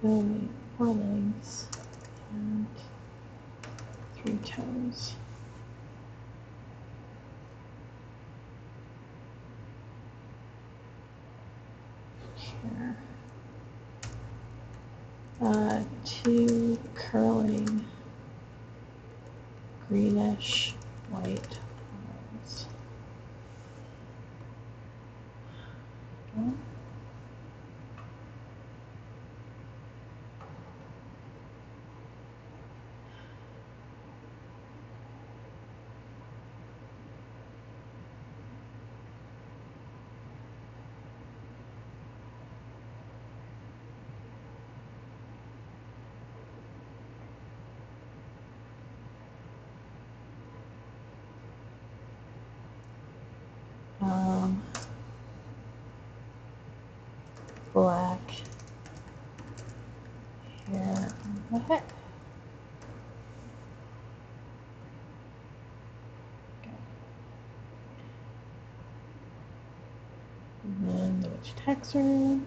Only 4 legs and 3 toes. Here. 2 curling greenish white arms. Okay. Black hair on the head. Okay. And then the witch texture.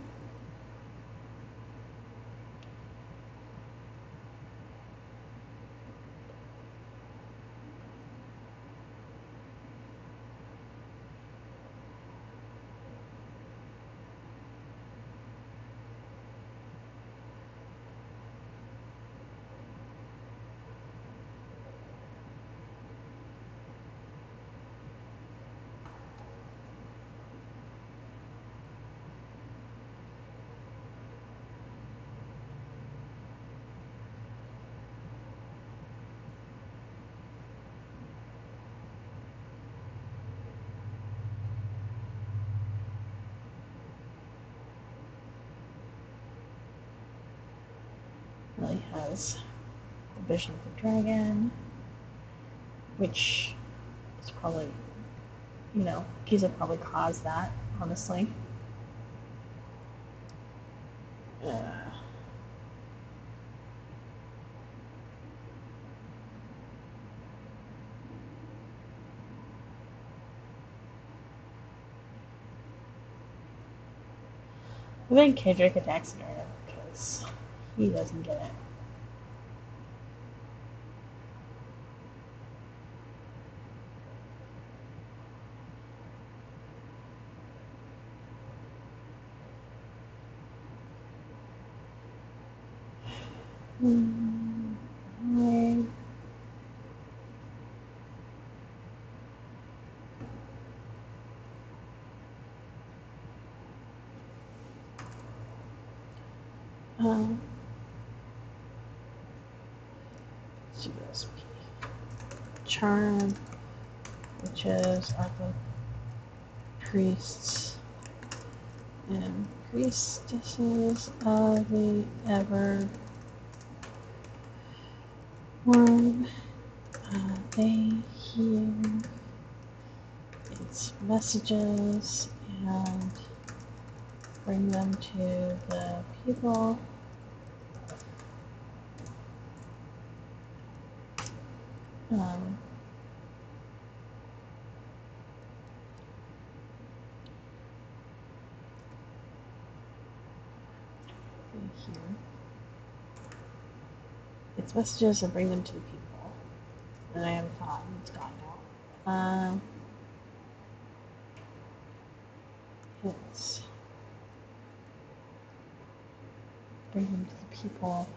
Really has the vision of the dragon, which is probably, you know, Giza probably caused that, honestly. I think Kendrick attacks Nerd because he doesn't get it. GSP. Charm, witches are the priests and priestesses of the ever one. They hear its messages and bring them to the people. Here. Its messages and bring them to the people. And I haven't thought it's gone now. It's bring them to the people.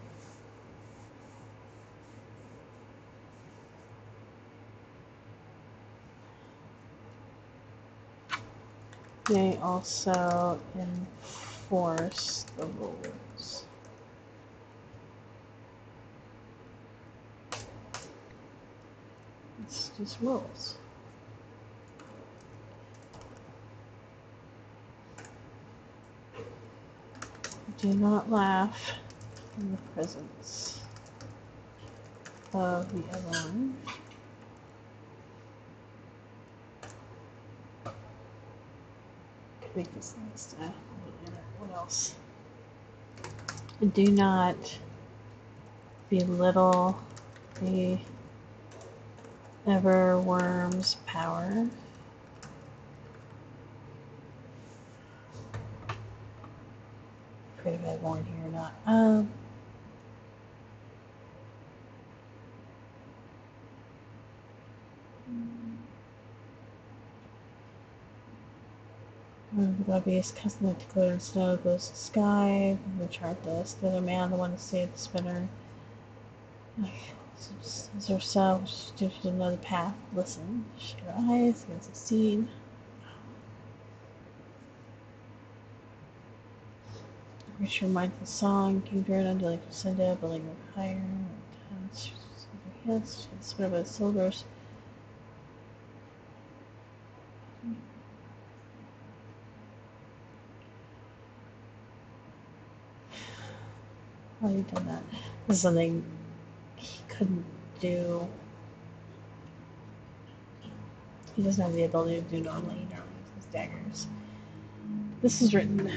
They also enforce the rules. It's just rules. Do not laugh in the presence of the other one. Could make this list. What else? Do not belittle the Everworm's power. Pretty bad born here or not. The obvious custom to glitter and snow goes to sky. The chart list. The other man, the one to save the spinner. As herself, she should know the path. Listen. Shut her eyes against the scene. Reach your mindful song. Keep your under like Lucinda, building with higher. Hands, spin over the silvers. Why have you done that? This is something he couldn't do. He doesn't have the ability to do normally. He normally uses daggers. This is written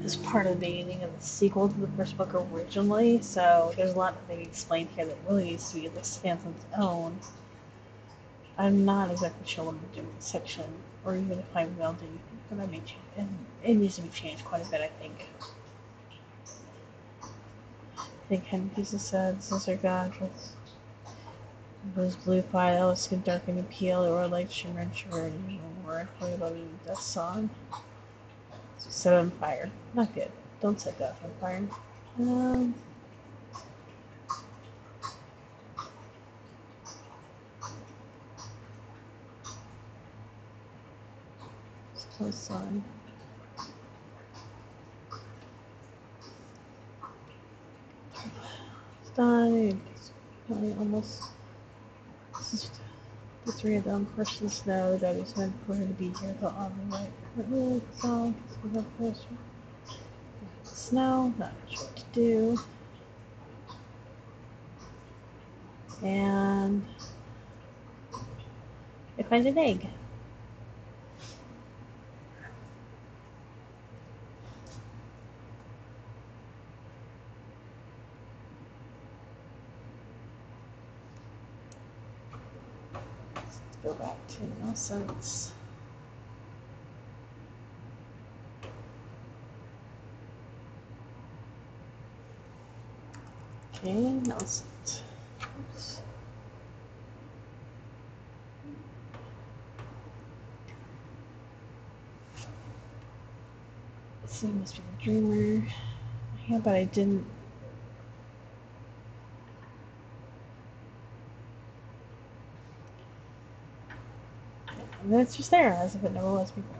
as part of the beginning of the sequel to the first book originally, so there's a lot of things explained here that really needs to be stands on its own. I'm not exactly sure what I'm doing with this section, or even if I will do anything, but I may change it. It needs to be changed quite a bit, I think. I think Henry Jesus said, Sister God, with those blue fire, skin darkened and peel, or like shimmer and shiver, and word for about a death song. So set on fire. Not good. Don't set that on fire. Still sun. Done. Almost. This is the three of them. First the snow that is meant for her to be here, but on the right. Really, song. Snow. Not sure what to do. And I find an egg. Let's go back to Innocence. Okay, Innocent. Oops. This thing must be the dreamer. Yeah, but I didn't. And then it's just there, as if it never was before.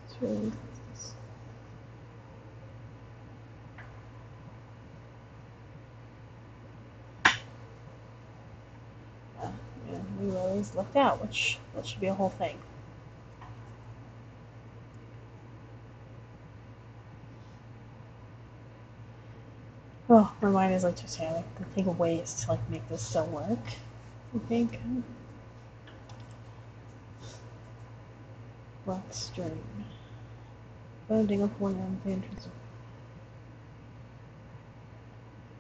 It's really. Yeah, we always left out, which that should be a whole thing. Oh, my mind is like just I can think of ways to like make this still work. I think. Black string. Bounding up one end, the entrance.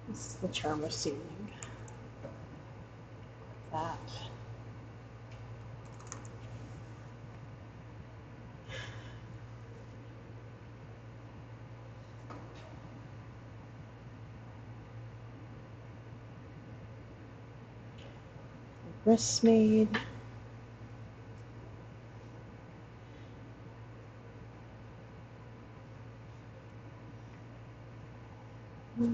This is the charm of sealing. That. Wrists made. Picture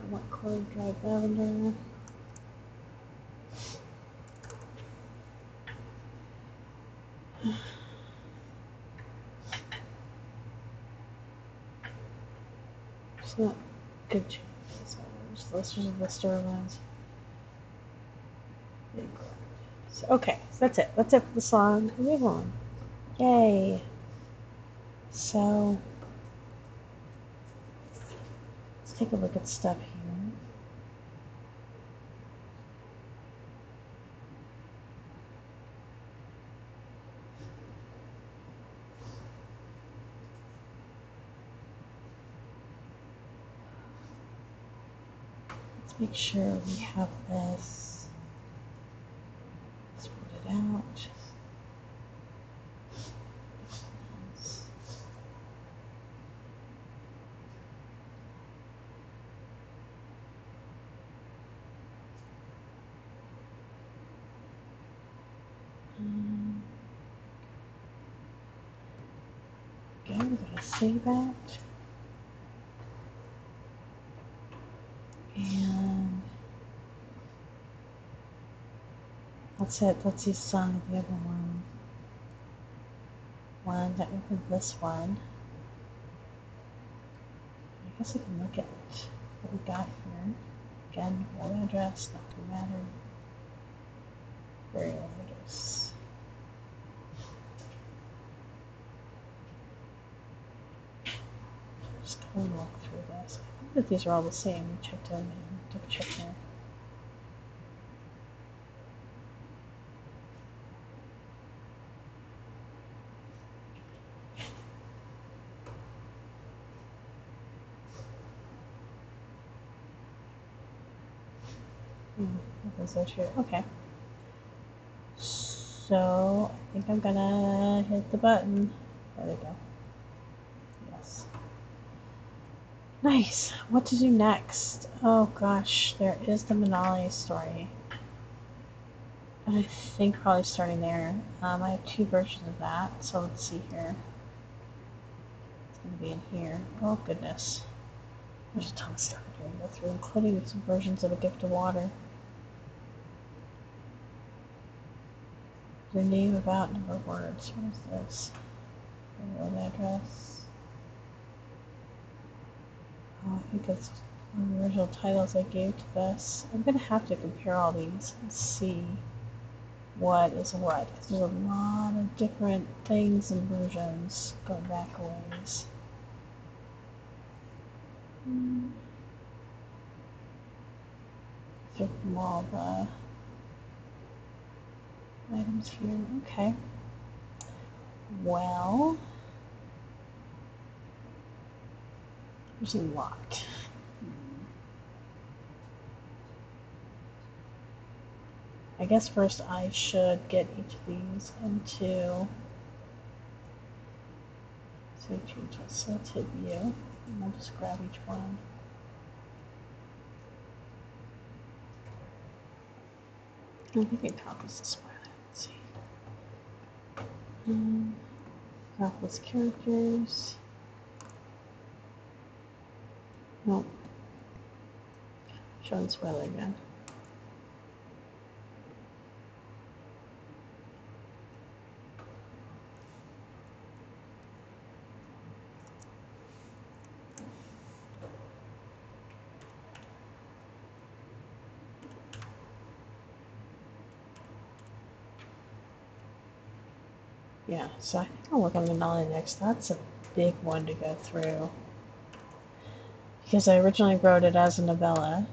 what color drive lavender. It's not good chances. This is the Stormlands. So, okay, so that's it. That's it for the song. Move on. Yay. So let's take a look at stuff here. Let's make sure we have this. Let's put it out. Okay, we're going to save that. And that's it. That's the song of the other one. One that opened this one. I guess I can look at what we got here. Again, web address, not going to matter. Burial address. Just kind of walk through this. I think that these are all the same. We checked in and took a check there. Those are here. Okay. So I think I'm gonna hit the button. There we go. Yes. Nice. What to do next? Oh gosh, there is the Manali story. And I think probably starting there. I have 2 versions of that, so let's see here. It's gonna be in here. Oh goodness. There's a ton of stuff I'm going to go through, including some versions of A Gift of Water. Your name, about, number of words. What is this? Web address. Oh, I think it's one of the original titles I gave to this. I'm going to have to compare all these and see what is what. Because there's a lot of different things and versions going back a ways. So from all the items here. Okay. Well, there's a lot. I guess first I should get each of these into, so change this, so let's hit view, and I'll just grab each one. I think it copies this one. Let's see. Copies characters. Nope. Showing spoiler again. Yeah, so I think I'll look on the Manali next. That's a big one to go through. Because I originally wrote it as a novella.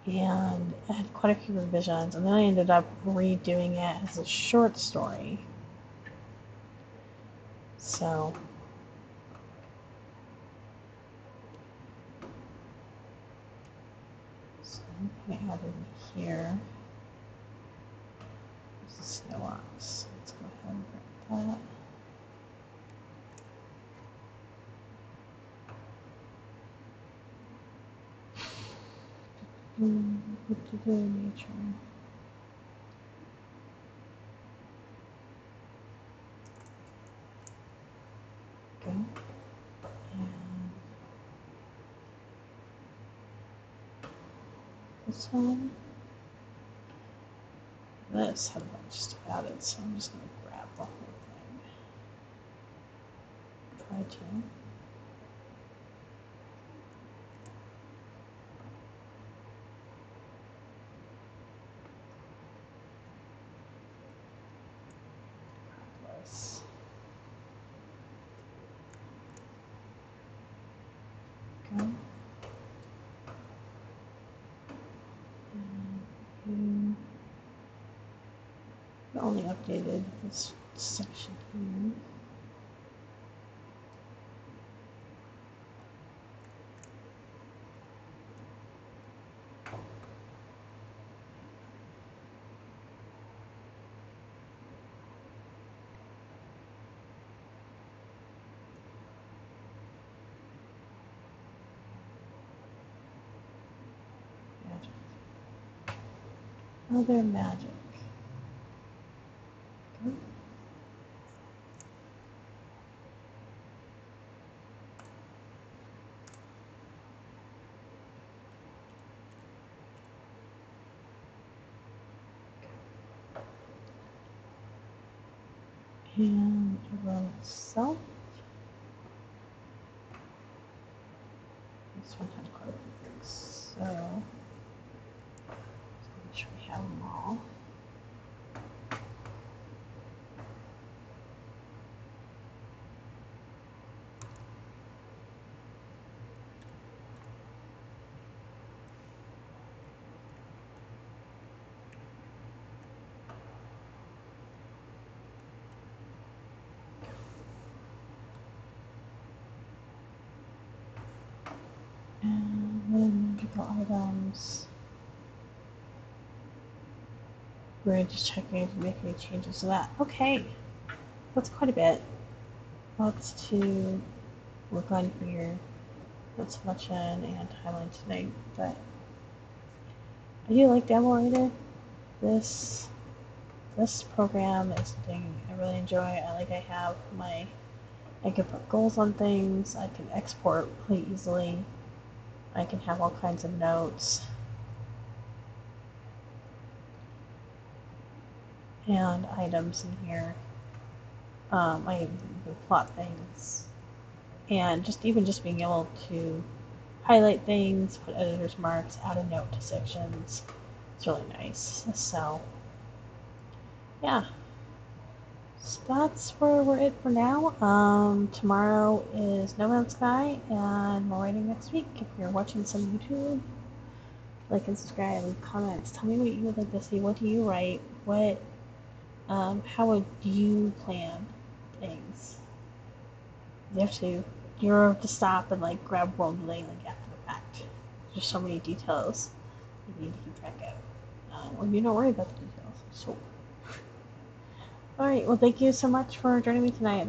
And I had quite a few revisions, and then I ended up redoing it as a short story. So I'm going to add it here. There's the snow ox. Let's go ahead and grab that. What to do in nature? this one. This had a bunch of stuff added, so I'm just going to grab the whole thing. Try to. This. Okay. And I only updated this section here. Other magic. Okay. And around itself. This one had quite a few things, so make sure we have them all. And then magical items. We're just checking if we make any changes to that. Okay, that's quite a bit. Lots to work on here. Not so much an Aeon Timeline tonight, but I do like Demo. This program is something I really enjoy. I have my, I can put goals on things. I can export really easily. I can have all kinds of notes and items in here. I can plot things, and just being able to highlight things, put editor's marks, add a note to sections. It's really nice. So yeah, so that's where we're at for now. Tomorrow is No Man's Sky, and we're writing next week. If you're watching some YouTube, like and subscribe, leave comments. Tell me what you would like to see. What do you write? What? How would you plan things? You have to. You have to stop and like grab world delay like after the fact. There's so many details you need to keep track of. Well, you don't worry about the details. So, all right. Well, thank you so much for joining me tonight.